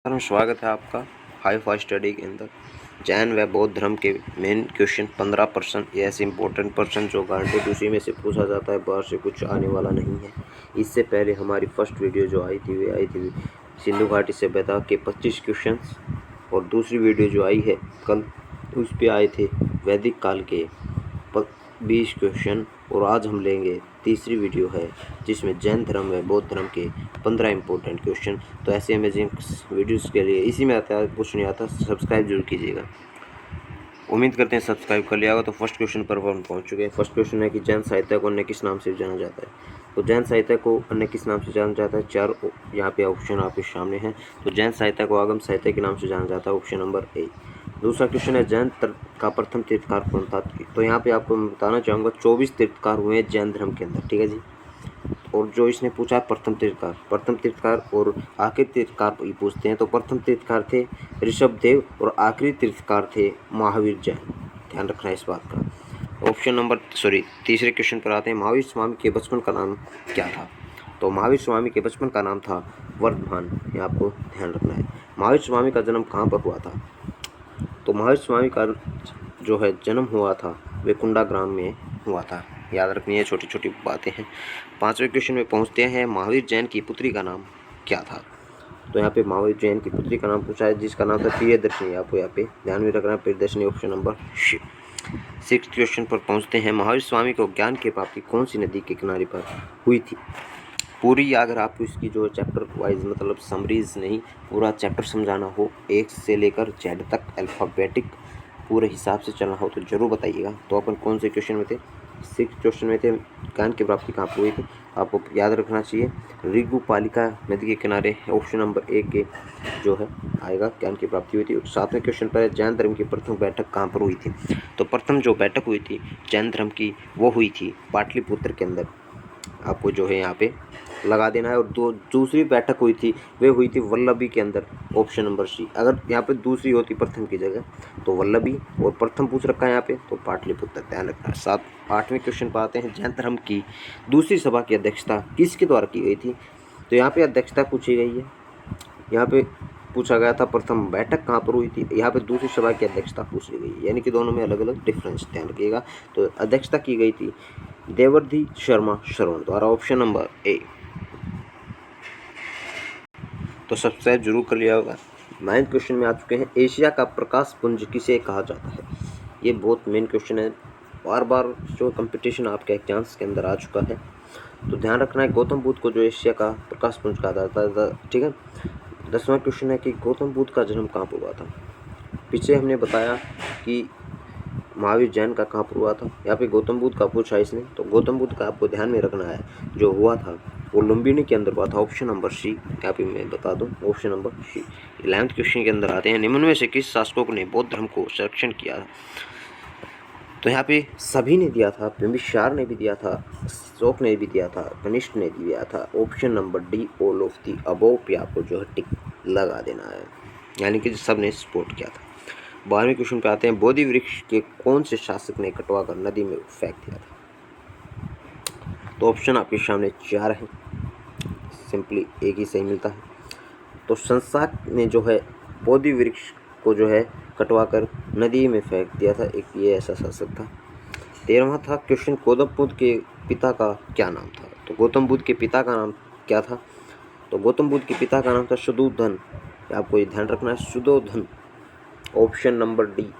में स्वागत है आपका हाई फाई स्टडी के अंदर। जैन व बौद्ध धर्म के मेन क्वेश्चन 15% ऐसे इंपॉर्टेंट पर्सन जो गारंटेड उसी में से पूछा जाता है, बाहर से कुछ आने वाला नहीं है। इससे पहले हमारी फर्स्ट वीडियो जो आई थी सिंधु घाटी सभ्यता के 25 क्वेश्चंस, और दूसरी वीडियो जो आई है कल उस पर आए थे वैदिक काल के 20 क्वेश्चन, और आज हम लेंगे तीसरी वीडियो है जिसमें जैन धर्म व बौद्ध धर्म के 15 इंपॉर्टेंट क्वेश्चन। तो ऐसे अमेजिंग वीडियोस के लिए इसी में आता है, कुछ नहीं आता, सब्सक्राइब जरूर कीजिएगा। उम्मीद करते हैं सब्सक्राइब कर लिया होगा। तो फर्स्ट क्वेश्चन पर हम पहुंच चुके हैं। फर्स्ट क्वेश्चन है कि जैन साहित्य को अन्य किस नाम से जाना जाता है। तो जैन साहित्य को अन्य किस नाम से जाना जाता है, चार यहाँ पे ऑप्शन आपके सामने हैं। तो जैन साहित्य को आगम साहित्य के नाम से जाना जाता है, ऑप्शन नंबर ए। दूसरा क्वेश्चन है जैन का प्रथम तीर्थकार कौन था। तो यहाँ पे आपको मैं बताना चाहूँगा 24 तीर्थकार हुए हैं जैन धर्म के अंदर, ठीक है जी। और जो इसने पूछा प्रथम तीर्थकार और आखिरी तीर्थकार ये पूछते हैं। तो प्रथम तीर्थकार थे ऋषभदेव और आखिरी तीर्थकार थे महावीर जैन, ध्यान रखना इस बात का। तीसरे क्वेश्चन पर आते हैं। महावीर स्वामी के बचपन का नाम क्या था। तो महावीर स्वामी के बचपन का नाम था वर्धमान, ये आपको ध्यान रखना है। महावीर स्वामी का जन्म कहाँ पर हुआ था। तो महावीर स्वामी का जो है जन्म हुआ था वे कुंडा ग्राम में हुआ था, याद रखनी है, छोटी छोटी बातें हैं। पांचवें क्वेश्चन में पहुंचते हैं। महावीर जैन की पुत्री का नाम क्या था। तो यहाँ पे महावीर जैन की पुत्री का नाम पूछा है जिसका नाम था प्रियदर्शनी, आपको यहाँ पे ध्यान में रखना है, Priyadarshini, option number C. Six question पर पहुंचते हैं। महावीर स्वामी को ज्ञान की प्राप्ति कौन सी नदी के किनारे पर हुई थी। पूरी अगर आपको इसकी जो चैप्टर वाइज मतलब समरीज नहीं, पूरा चैप्टर समझाना हो, 1 से लेकर Z तक अल्फ़ाबेटिक पूरे हिसाब से चलना हो तो ज़रूर बताइएगा। तो अपन कौन से क्वेश्चन में थे, 6 क्वेश्चन में थे। ज्ञान की प्राप्ति कहाँ पर हुई थी, आपको याद रखना चाहिए ऋगु पालिका नदी के किनारे, ऑप्शन नंबर 1 के जो है आएगा, ज्ञान की प्राप्ति हुई थी। 7वें क्वेश्चन पर जैन धर्म की प्रथम बैठक कहाँ पर हुई थी। तो प्रथम जो बैठक हुई थी जैन धर्म की वो हुई थी पाटलिपुत्र के अंदर, आपको जो है यहाँ पे लगा देना है। और दूसरी बैठक हुई थी वे हुई थी वल्लभी के अंदर, ऑप्शन नंबर सी। अगर यहाँ पे दूसरी होती प्रथम की जगह तो वल्लभी, और प्रथम पूछ रखा है यहाँ पे तो पाटलिपुत्र, ध्यान रखना है। 8वें क्वेश्चन पर आते हैं। जैन धर्म की दूसरी सभा की अध्यक्षता किसके द्वारा की गई थी। तो यहाँ पे अध्यक्षता पूछी गई है, यहाँ पे पूछा गया था प्रथम बैठक कहाँ पर हुई थी, यहाँ पे दूसरी सभा की अध्यक्षता पूछी गई है, यानी कि दोनों में अलग अलग डिफरेंस, ध्यान रखिएगा। तो अध्यक्षता की गई थी देवर्धि शर्मा श्रवण द्वारा, ऑप्शन नंबर ए। तो सब्सक्राइब जरूर कर लिया होगा। 9th क्वेश्चन में आ चुके हैं। एशिया का प्रकाश पुंज किसे कहा जाता है। ये बहुत मेन क्वेश्चन है, बार बार जो कंपटीशन आपके एग्जाम्स के अंदर आ चुका है, तो ध्यान रखना है। गौतम बुद्ध को जो एशिया का प्रकाश पुंज कहा जाता है, ठीक है। 10वां क्वेश्चन है कि गौतम बुद्ध का जन्म कहाँ पर हुआ था। पीछे हमने बताया कि महावीर जैन का कहाँ पर हुआ था, यहाँ पे गौतम बुद्ध का पूछा इसने। तो गौतम बुद्ध का आपको ध्यान में रखना है जो हुआ था वो लुम्बिनी के अंदर हुआ था, ऑप्शन नंबर सी। यहाँ पे मैं बता दूं, ऑप्शन नंबर सी। 11th क्वेश्चन के अंदर आते हैं। निम्न में से किस शासकों ने बौद्ध धर्म को संरक्षण किया। तो यहाँ पे सभी ने दिया था, बिंबिसार ने भी दिया था, अशोक ने भी दिया था, कनिष्क ने दिया था, option number D all of the above पे आपको जो है टिक लगा देना है, यानी कि सब ने सपोर्ट किया था। 12वें क्वेश्चन पे आते हैं। बोधि वृक्ष के कौन से शासक ने कटवाकर नदी में फेंक दिया था। तो ऑप्शन आपके सामने 4 हैं, सिंपली एक ही सही मिलता है। तो संसाक ने जो है बोधि वृक्ष को जो है कटवाकर नदी में फेंक दिया था, एक ये ऐसा शासक था। 13वां था क्वेश्चन। गौतम बुद्ध के पिता का क्या नाम था। तो गौतम बुद्ध के पिता का नाम क्या था। तो गौतम बुद्ध के पिता का नाम था शुद्धोधन, आपको ये ध्यान रखना है, शुद्धोधन, ऑप्शन नंबर डी।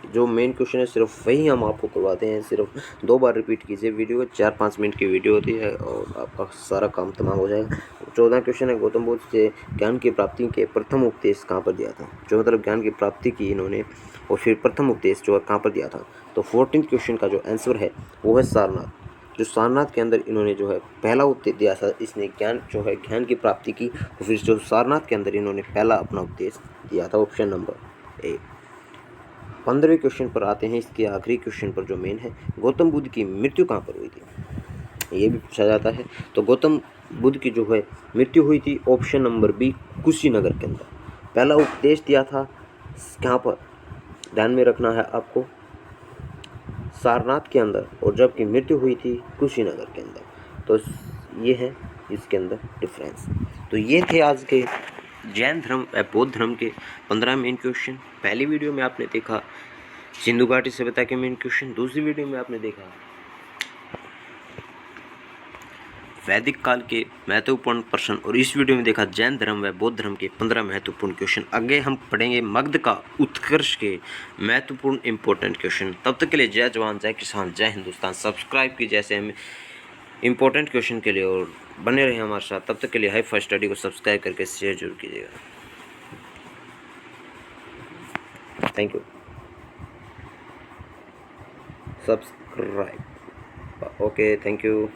जो मेन क्वेश्चन है सिर्फ वही हम आपको करवाते हैं, सिर्फ 2 बार रिपीट कीजिए वीडियो, 4-5 मिनट की वीडियो होती है और आपका सारा काम तमाम हो जाएगा। 14वां क्वेश्चन है। गौतम बुद्ध से ज्ञान की प्राप्ति के प्रथम उपदेश कहाँ पर दिया था। जो मतलब ज्ञान की प्राप्ति की इन्होंने और फिर प्रथम उपदेश जो है कहाँ पर दिया था। तो 14th क्वेश्चन का जो आंसर है वो है सारनाथ। जो सारनाथ के अंदर इन्होंने जो है पहला उपदेश दिया था, इसने ज्ञान जो है ज्ञान की प्राप्ति की, तो फिर जो सारनाथ के अंदर इन्होंने पहला अपना उपदेश दिया था, ऑप्शन नंबर ए। 15वें क्वेश्चन पर आते हैं। इसके आखिरी क्वेश्चन पर जो मेन है, गौतम बुद्ध की मृत्यु कहाँ पर हुई थी, ये भी पूछा जाता है। तो गौतम बुद्ध की जो है मृत्यु हुई थी, ऑप्शन नंबर बी, कुशीनगर के अंदर। पहला उपदेश दिया था कहाँ पर, ध्यान में रखना है आपको, सारनाथ के अंदर, और जबकि मृत्यु हुई थी कुशीनगर के अंदर। तो ये है इसके अंदर डिफरेंस। तो ये थे आज के जैन धर्म व बौद्ध धर्म के 15 मेन क्वेश्चन। पहली वीडियो में आपने देखा सिंधु घाटी सभ्यता के मेन क्वेश्चन, दूसरी वीडियो में आपने देखा वैदिक काल के महत्वपूर्ण प्रश्न, और इस वीडियो में देखा जैन धर्म व बौद्ध धर्म के 15 महत्वपूर्ण क्वेश्चन। आगे हम पढ़ेंगे मगध का उत्कर्ष के महत्वपूर्ण इंपॉर्टेंट क्वेश्चन। तब तक के लिए जय जवान जय किसान जय हिंदुस्तान। सब्सक्राइब कीजिए ऐसे हम इंपॉर्टेंट क्वेश्चन के लिए और बने रहे हमारे साथ। तब तक के लिए हाई फाई स्टडी को सब्सक्राइब करके शेयर जरूर कीजिएगा। Thank you. Subscribe. Okay, thank you.